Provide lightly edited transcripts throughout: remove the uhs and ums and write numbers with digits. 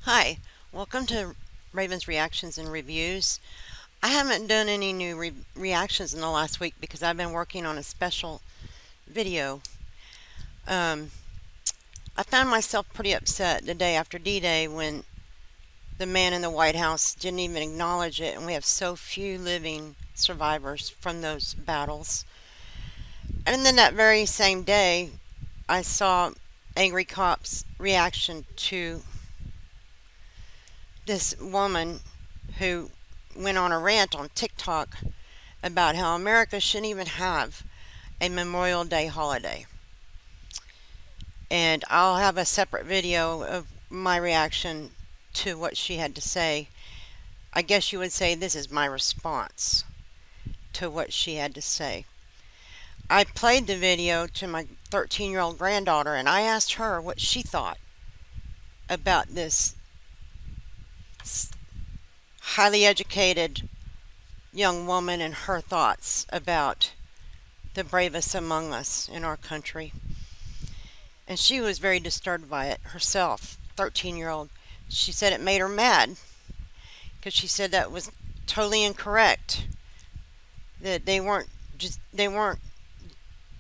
Hi, welcome to Raven's Reactions and Reviews. I haven't done any new reactions in the last week because I've been working on a special video. Um, I found myself pretty upset the day after D-Day when the man in the White House didn't even acknowledge it, and we have so few living survivors from those battles. And then that very same day, I saw angry cops' reaction to this woman who went on a rant on TikTok about how America shouldn't even have a Memorial Day holiday. And I'll have a separate video of my reaction to what she had to say. I guess you would say this is my response to what she had to say. I played the video to my 13-year-old granddaughter and I asked her what she thought about this highly educated young woman and her thoughts about the bravest among us in our country. And she was very disturbed by it herself, 13-year-old. She said it made her mad because she said that was totally incorrect. That they weren't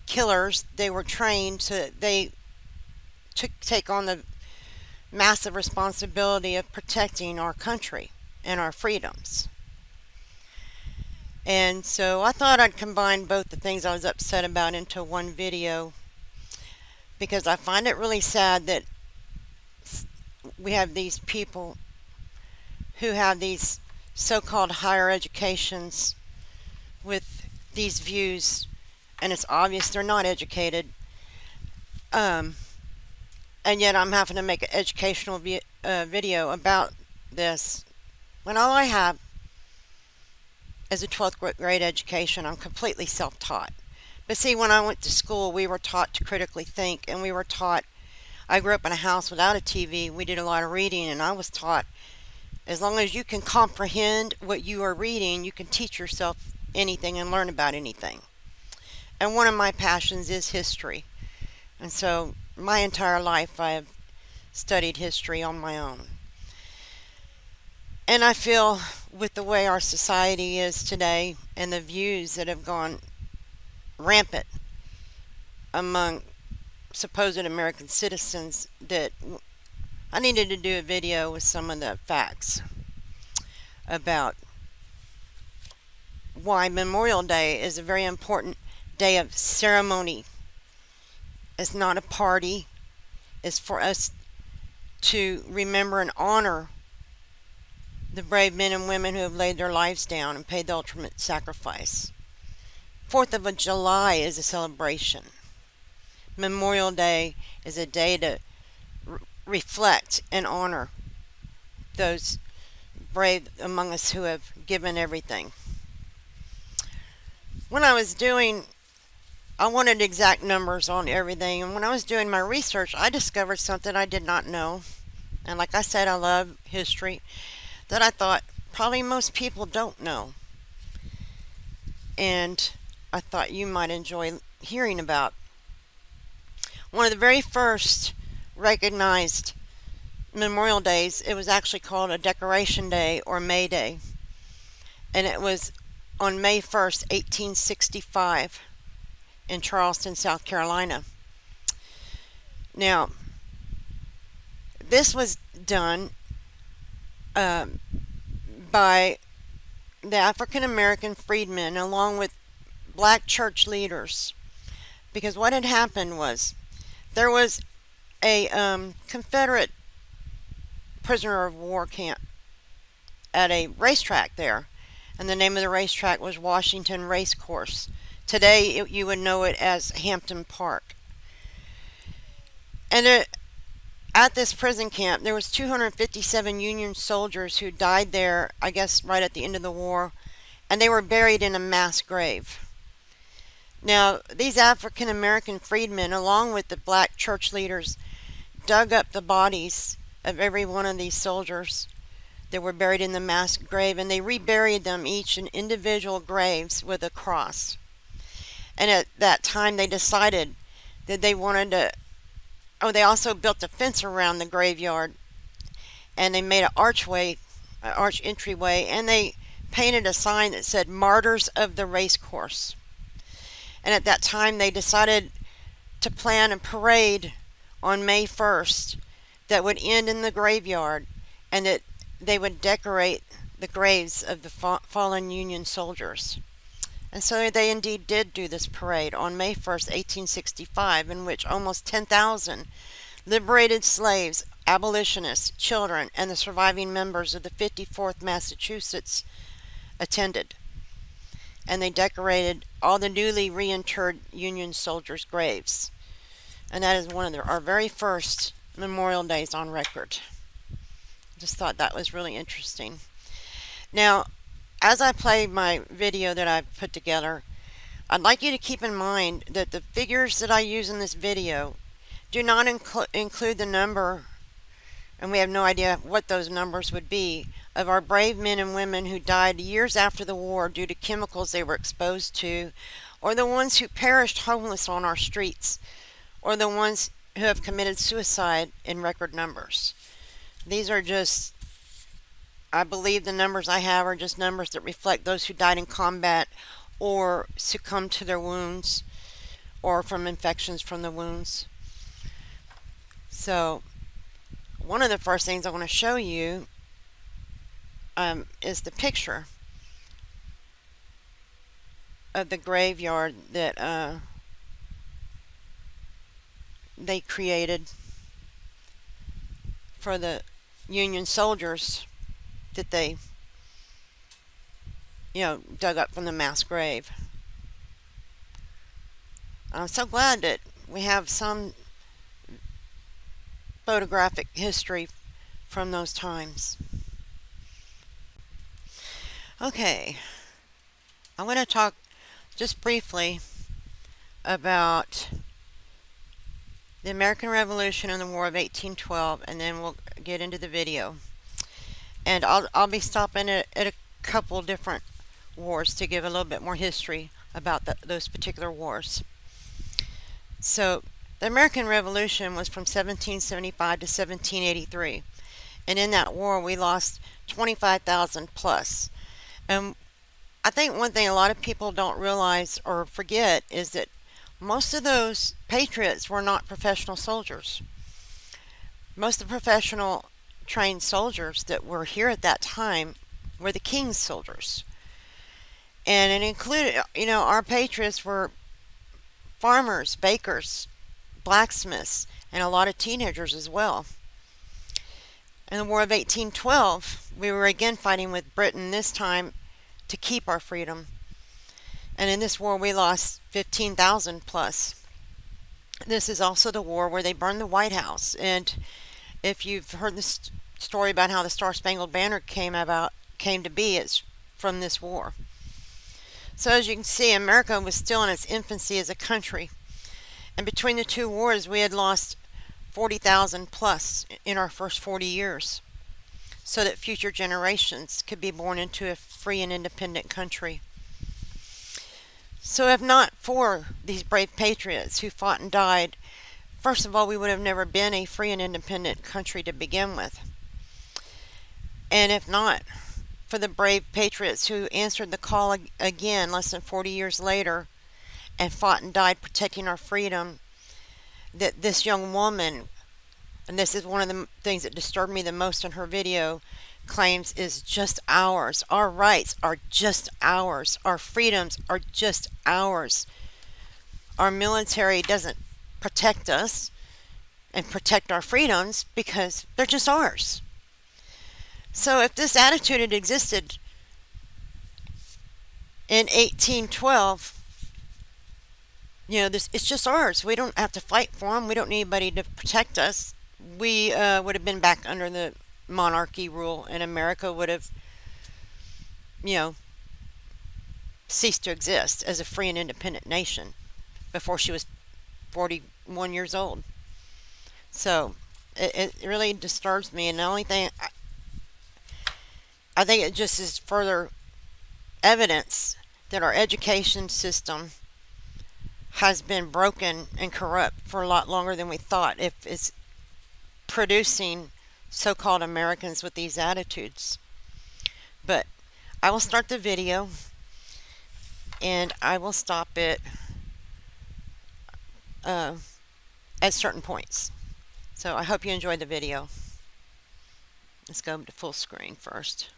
killers. They were trained so that they take on the massive responsibility of protecting our country and our freedoms. And so I thought I'd combine both the things I was upset about into one video because I find it really sad that we have these people who have these so-called higher educations with these views, and it's obvious they're not educated. And yet I'm having to make an educational video about this when all I have is a 12th grade education. I'm completely self-taught. But see, when I went to school, we were taught to critically think, and we were taught, I grew up in a house without a TV. We did a lot of reading, and I was taught as long as you can comprehend what you are reading, you can teach yourself anything and learn about anything. And one of my passions is history. And so my entire life I have studied history on my own. And I feel with the way our society is today and the views that have gone rampant among supposed American citizens that I needed to do a video with some of the facts about why Memorial Day is a very important day of ceremony. It's not a party. It's for us to remember and honor the brave men and women who have laid their lives down and paid the ultimate sacrifice. 4th of July is a celebration. Memorial Day is a day to reflect and honor those brave among us who have given everything. When I wanted exact numbers on everything, and when I was doing my research, I discovered something I did not know. And like I said, I love history, that I thought probably most people don't know. And I thought you might enjoy hearing about. One of the very first recognized Memorial Days, it was actually called a Decoration Day or May Day. And it was on May 1st, 1865 in Charleston, South Carolina. Now, this was done by the African American freedmen along with black church leaders, because what had happened was there was a Confederate prisoner of war camp at a racetrack there, and the name of the racetrack was Washington Race Course. Today you would know it as Hampton Park. And at this prison camp, there was 257 Union soldiers who died there, I guess, right at the end of the war, and they were buried in a mass grave. Now, these African American freedmen, along with the black church leaders, dug up the bodies of every one of these soldiers that were buried in the mass grave, and they reburied them each in individual graves with a cross. And at that time, they decided that they wanted to. Oh, they also built a fence around the graveyard, and they made an arch entryway, and they painted a sign that said Martyrs of the Race Course. And at that time, they decided to plan a parade on May 1st that would end in the graveyard, and that they would decorate the graves of the fallen Union soldiers. And so they indeed did do this parade on May 1st, 1865, in which almost 10,000 liberated slaves, abolitionists, children, and the surviving members of the 54th Massachusetts attended. And they decorated all the newly reinterred Union soldiers' graves. And that is one of our very first Memorial Days on record. Just thought that was really interesting. Now, as I play my video that I've put together, I'd like you to keep in mind that the figures that I use in this video do not include the number, and we have no idea what those numbers would be, of our brave men and women who died years after the war due to chemicals they were exposed to, or the ones who perished homeless on our streets, or the ones who have committed suicide in record numbers. These are just, I believe the numbers I have are just numbers that reflect those who died in combat or succumbed to their wounds or from infections from the wounds. So, one of the first things I want to show you is the picture of the graveyard that they created for the Union soldiers that they, dug up from the mass grave. I'm so glad that we have some photographic history from those times. Okay, I want to talk just briefly about the American Revolution and the War of 1812, and then we'll get into the video. And I'll be stopping at a couple different wars to give a little bit more history about those particular wars. So, the American Revolution was from 1775 to 1783, and in that war we lost 25,000 plus. And I think one thing a lot of people don't realize or forget is that most of those patriots were not professional soldiers. Most of the professional trained soldiers that were here at that time were the king's soldiers. And it included, our patriots were farmers, bakers, blacksmiths, and a lot of teenagers as well. In the War of 1812, we were again fighting with Britain, this time to keep our freedom. And in this war, we lost 15,000 plus. This is also the war where they burned the White House. And if you've heard this story about how the Star-Spangled Banner came to be, it's from this war. So as you can see, America was still in its infancy as a country. And between the two wars, we had lost 40,000 plus in our first 40 years, so that future generations could be born into a free and independent country. So if not for these brave patriots who fought and died, first of all, we would have never been a free and independent country to begin with. And if not for the brave patriots who answered the call again less than 40 years later and fought and died protecting our freedom, that this young woman, and this is one of the things that disturbed me the most in her video, claims is just ours. Our rights are just ours. Our freedoms are just ours. Our military doesn't protect us and protect our freedoms because they're just ours. So if this attitude had existed in 1812, it's just ours. We don't have to fight for them. We don't need anybody to protect us. We would have been back under the monarchy rule, and America would have, ceased to exist as a free and independent nation before she was 41 years old. So it really disturbs me, and the only thing I think it just is further evidence that our education system has been broken and corrupt for a lot longer than we thought. If it's producing so-called Americans with these attitudes. But I will start the video and I will stop it uh, at certain points. So I hope you enjoyed the video. Let's go to full screen first.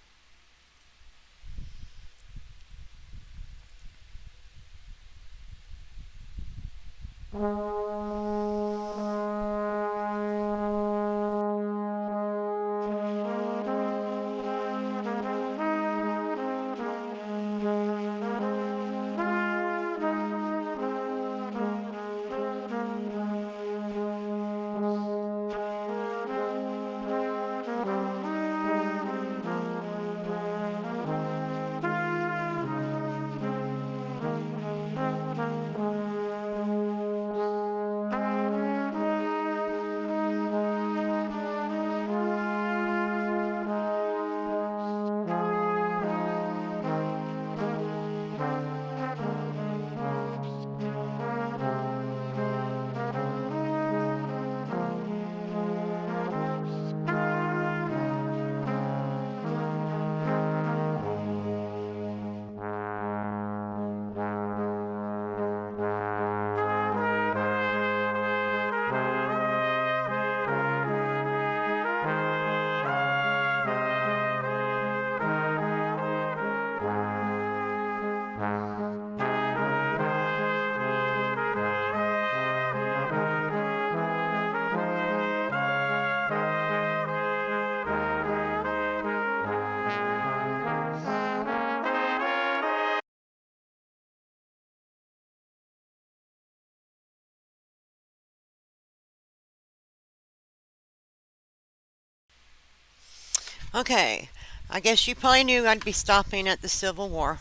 Okay, I guess you probably knew I'd be stopping at the Civil War,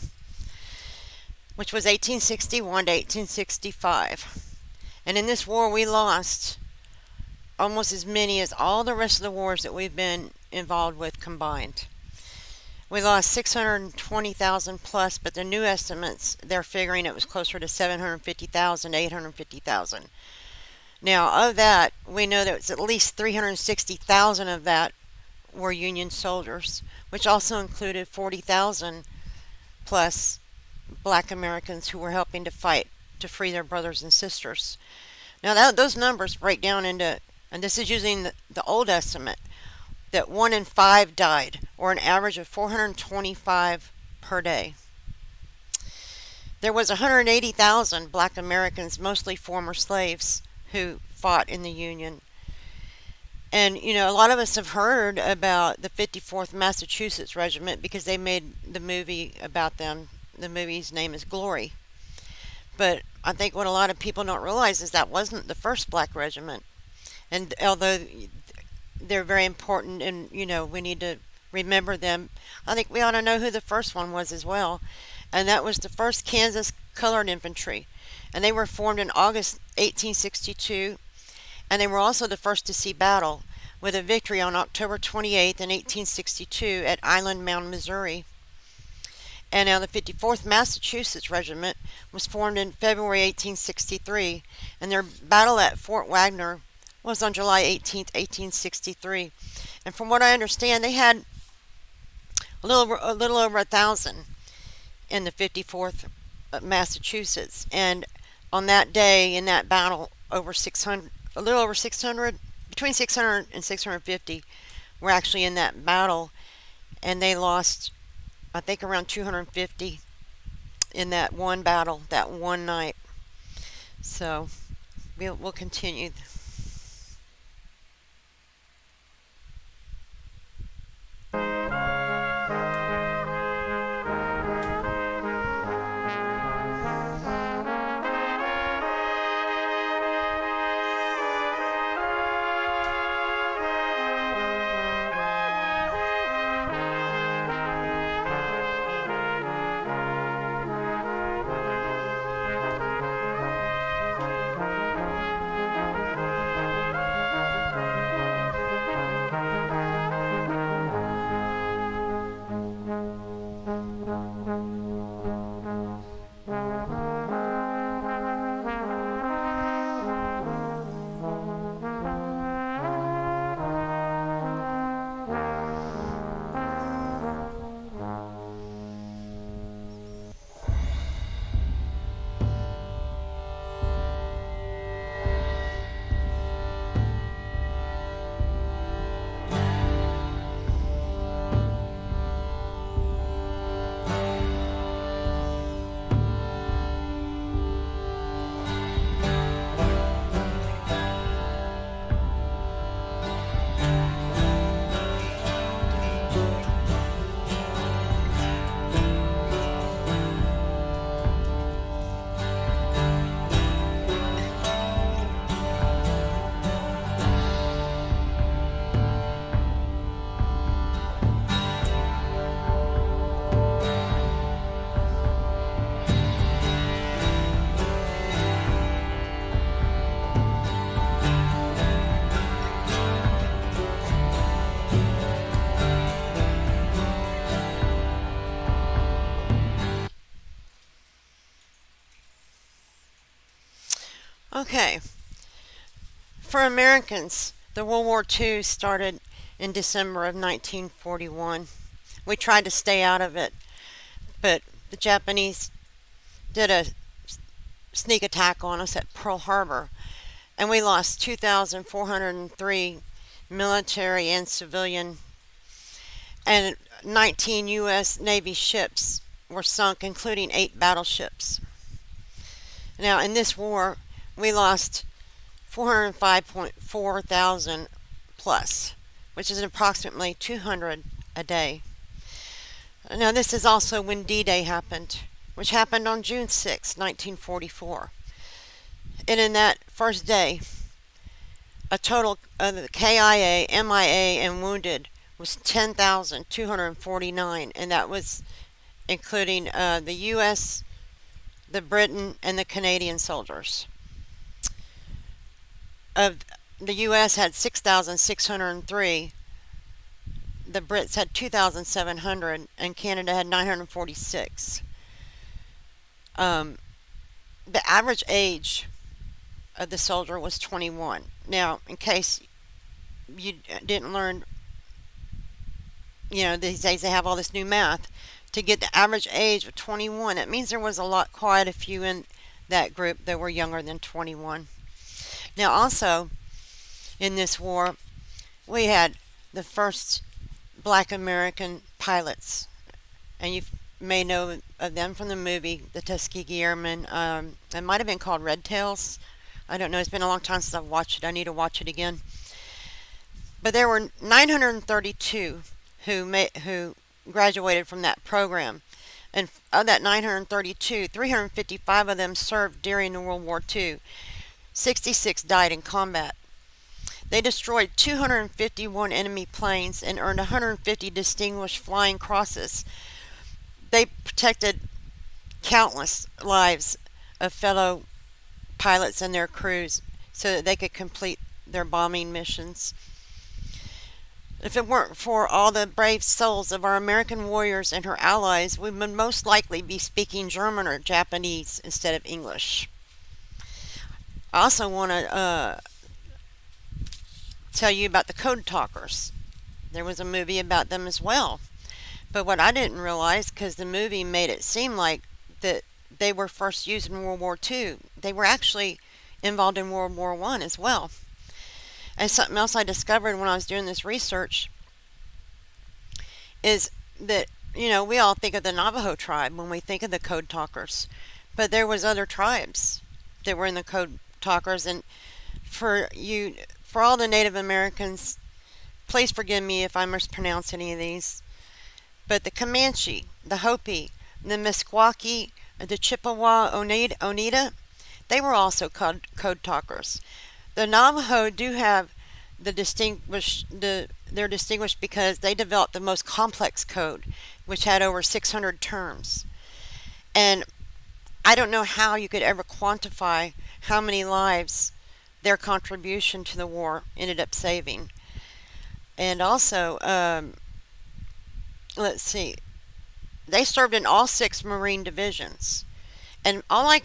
which was 1861 to 1865. And in this war, we lost almost as many as all the rest of the wars that we've been involved with combined. We lost 620,000 plus, but the new estimates, they're figuring it was closer to 750,000, 850,000. Now, of that, we know that it's at least 360,000 of that were Union soldiers, which also included 40,000 plus black Americans who were helping to fight to free their brothers and sisters. Now, those numbers break down into, and this is using the old estimate, that 1 in 5 died, or an average of 425 per day. There was 180,000 black Americans, mostly former slaves, who fought in the Union. And, you know, a lot of us have heard about the 54th Massachusetts Regiment because they made the movie about them. The movie's name is Glory. But I think what a lot of people don't realize is that wasn't the first black regiment. And although they're very important and, you know, we need to remember them, I think we ought to know who the first one was as well. And that was the 1st Kansas Colored Infantry. And they were formed in August 1862. And they were also the first to see battle, with a victory on October 28th in 1862 at Island Mound, Missouri. And now the 54th Massachusetts Regiment was formed in February 1863, and their battle at Fort Wagner was on July 18th, 1863. And from what I understand, they had a little over 1,000 in the 54th Massachusetts. And on that day, in that battle, a little over 600, between 600 and 650 were actually in that battle, and they lost, I think, around 250 in that one battle, that one night. So we'll continue. Okay, for Americans, the World War II started in December of 1941. We tried to stay out of it, but the Japanese did a sneak attack on us at Pearl Harbor, and we lost 2,403 military and civilian, and 19 U.S. Navy ships were sunk, including 8 battleships. Now, in this war, we lost 405.4 thousand plus, which is approximately 200 a day. Now, this is also when D-Day happened, which happened on June 6, 1944. And in that first day, a total of the KIA, MIA, and wounded was 10,249, and that was including the U.S., the Britain, and the Canadian soldiers. Of the U.S. had 6,603, the Brits had 2,700, and Canada had 946. The average age of the soldier was 21. Now, in case you didn't learn, these days they have all this new math. To get the average age of 21, that means there was quite a few in that group that were younger than 21. Now, also, in this war, we had the first black American pilots, and you may know of them from the movie, the Tuskegee Airmen. It might have been called Red Tails. I don't know. It's been a long time since I've watched it. I need to watch it again. But there were 932 who graduated from that program. And of that 932, 355 of them served during the World War II. 66 died in combat. They destroyed 251 enemy planes and earned 150 distinguished flying crosses. They protected countless lives of fellow pilots and their crews so that they could complete their bombing missions. If it weren't for all the brave souls of our American warriors and her allies, we would most likely be speaking German or Japanese instead of English. I also want to tell you about the Code Talkers. There was a movie about them as well. But what I didn't realize, because the movie made it seem like that they were first used in World War II, they were actually involved in World War I as well. And something else I discovered when I was doing this research is that, we all think of the Navajo tribe when we think of the Code Talkers. But there was other tribes that were in the Code Talkers. And for all the Native Americans, please forgive me if I mispronounce any of these. But the Comanche, the Hopi, the Meskwaki, the Chippewa, Oneida, they were also code talkers. The Navajo do have they're distinguished because they developed the most complex code, which had over 600 terms. And I don't know how you could ever quantify how many lives their contribution to the war ended up saving. And also, let's see, they served in all 6 Marine divisions. And all I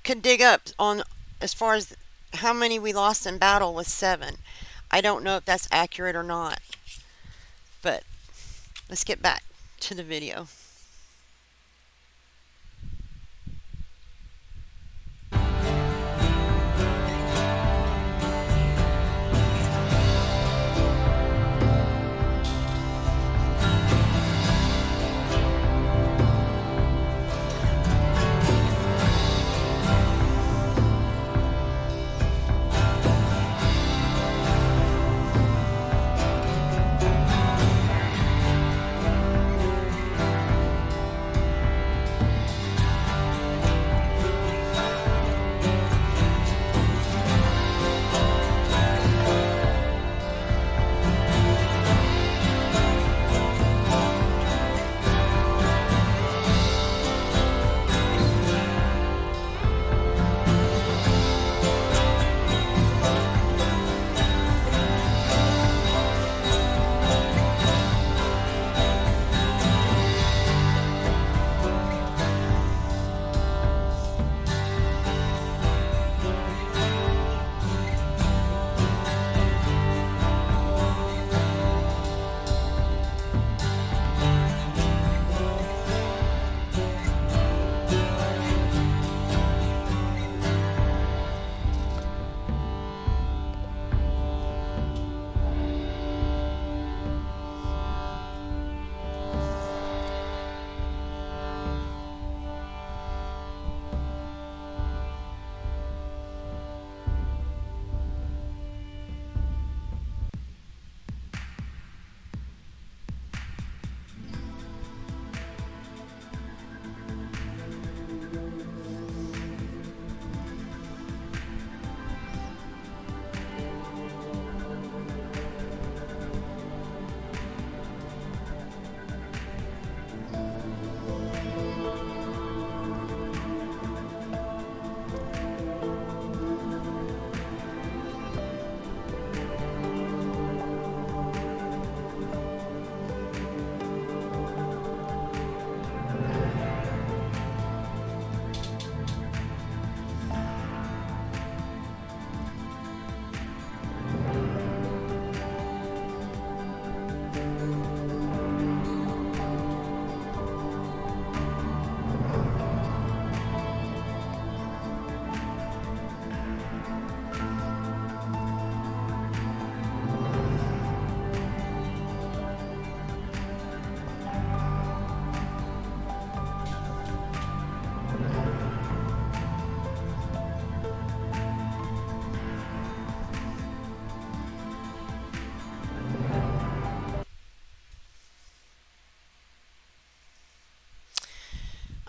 could dig up on as far as how many we lost in battle was 7. I don't know if that's accurate or not. But let's get back to the video.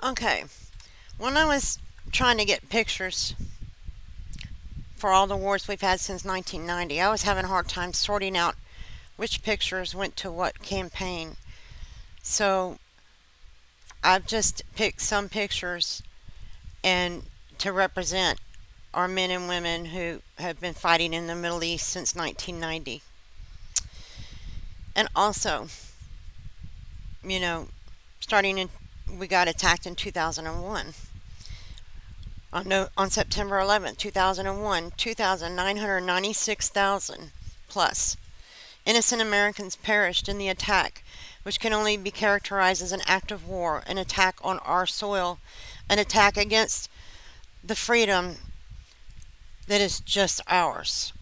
Okay, when I was trying to get pictures for all the wars we've had since 1990, I was having a hard time sorting out which pictures went to what campaign. So I've just picked some pictures and to represent our men and women who have been fighting in the Middle East since 1990. And also, you know, starting in we got attacked in 2001. On September 11th, 2001, 2,996,000 plus innocent Americans perished in the attack, which can only be characterized as an act of war, an attack on our soil, an attack against the freedom that is just ours.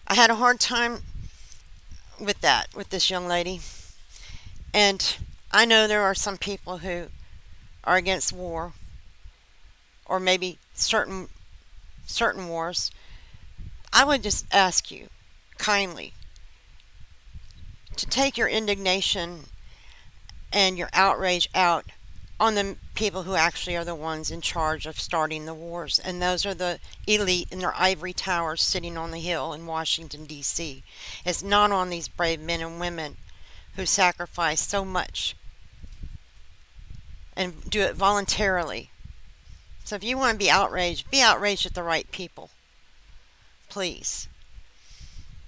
I had a hard time with that, with this young lady. And I know there are some people who are against war, or maybe certain wars. I would just ask you kindly to take your indignation and your outrage out on the people who actually are the ones in charge of starting the wars. And those are the elite in their ivory towers sitting on the hill in Washington, D.C. It's not on these brave men and women who sacrifice so much and do it voluntarily. So if you want to be outraged at the right people. Please.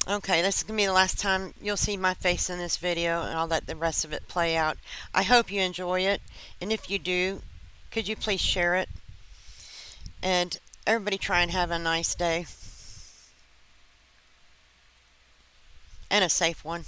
Okay, this is going to be the last time you'll see my face in this video, and I'll let the rest of it play out. I hope you enjoy it, and if you do, could you please share it? And everybody try and have a nice day, and a safe one.